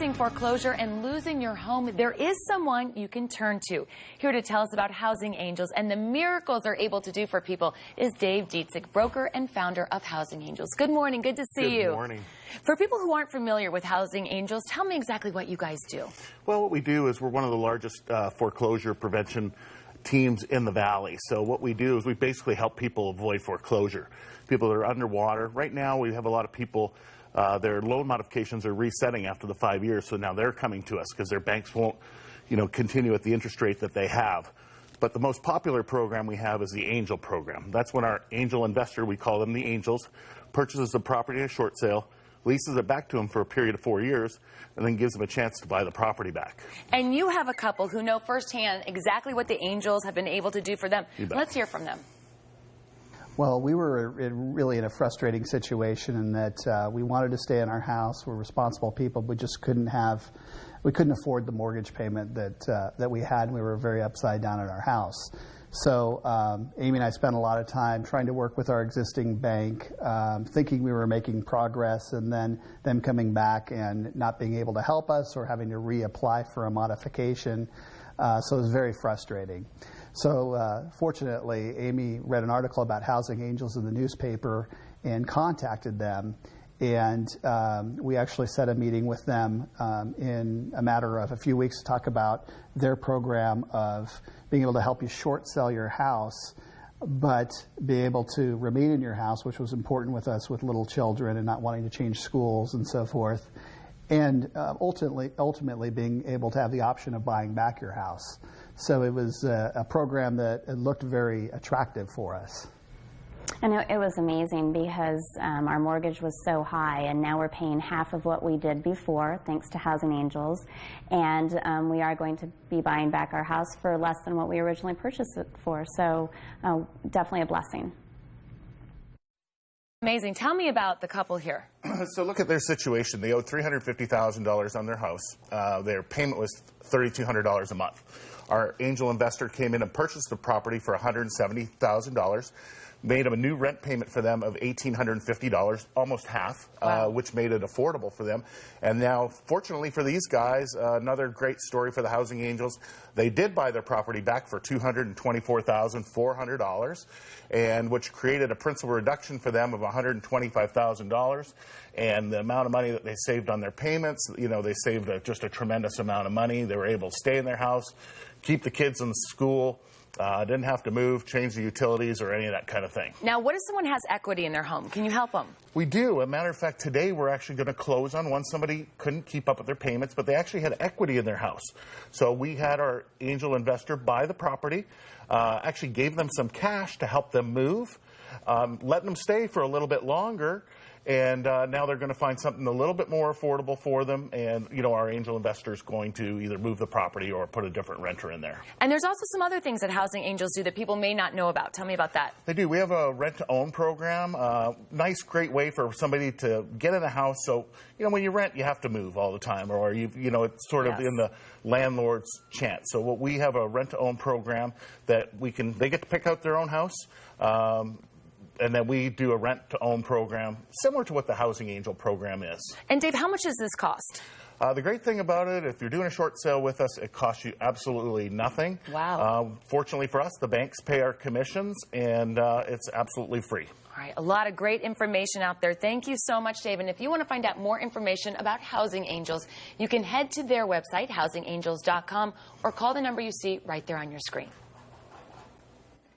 facing foreclosure and losing your home, there is someone you can turn to. Here to tell us about Housing Angels and the miracles they're able to do for people is Dave Dietzig, broker and founder of Housing Angels. Good morning. Good to see you. Good morning. For people who aren't familiar with Housing Angels, tell me exactly what you guys do. Well, what we do is we're one of the largest foreclosure prevention teams in the Valley. So what we do is we basically help people avoid foreclosure. People that are underwater. Right now we have a lot of people, their loan modifications are resetting after the 5 years, so now they're coming to us because their banks won't, continue at the interest rate that they have. But the most popular program we have is the Angel program. That's when our angel investor, we call them the Angels, purchases the property in a short sale, leases it back to them for a period of 4 years, and then gives them a chance to buy the property back. And you have a couple who know firsthand exactly what the Angels have been able to do for them. Let's hear from them. Well, we were really in a frustrating situation in that we wanted to stay in our house. We're responsible people, but just couldn't afford the mortgage payment that we had, and we were very upside down in our house. So Amy and I spent a lot of time trying to work with our existing bank, thinking we were making progress, and then them coming back and not being able to help us or having to reapply for a modification. So it was very frustrating. So fortunately, Amy read an article about Housing Angels in the newspaper and contacted them. And we actually set a meeting with them in a matter of a few weeks to talk about their program of being able to help you short sell your house, but be able to remain in your house, which was important with us with little children and not wanting to change schools and so forth. And ultimately being able to have the option of buying back your house. So it was a program that looked very attractive for us. And it was amazing because our mortgage was so high, and now we're paying half of what we did before, thanks to Housing Angels. And we are going to be buying back our house for less than what we originally purchased it for. So definitely a blessing. Amazing. Tell me about the couple here. So look at their situation. They owed $350,000 on their house. Their payment was $3,200 a month. Our angel investor came in and purchased the property for $170,000. Made them a new rent payment for them of $1,850, almost half, wow. Which made it affordable for them. And now, fortunately for these guys, another great story for the Housing Angels. They did buy their property back for $224,400, and which created a principal reduction for them of $125,000. And the amount of money that they saved on their payments, they saved just a tremendous amount of money. They were able to stay in their house, keep the kids in school. Didn't have to move, change the utilities, or any of that kind of thing. Now, what if someone has equity in their home? Can you help them? We do. As a matter of fact, today we're actually going to close on one. Somebody couldn't keep up with their payments, but they actually had equity in their house. So we had our angel investor buy the property, actually gave them some cash to help them move, letting them stay for a little bit longer. And now they're going to find something a little bit more affordable for them. And, our angel investor is going to either move the property or put a different renter in there. And there's also some other things that Housing Angels do that people may not know about. Tell me about that. They do. We have a rent-to-own program. Nice, great way for somebody to get in a house. So, when you rent, you have to move all the time. Or, it's sort of in the landlord's chance. So what we have a rent-to-own program that they get to pick out their own house. And then we do a rent-to-own program, similar to what the Housing Angel program is. And Dave, how much does this cost? The great thing about it, if you're doing a short sale with us, it costs you absolutely nothing. Wow. Fortunately for us, the banks pay our commissions, and it's absolutely free. All right, a lot of great information out there. Thank you so much, Dave. And if you want to find out more information about Housing Angels, you can head to their website, housingangels.com, or call the number you see right there on your screen.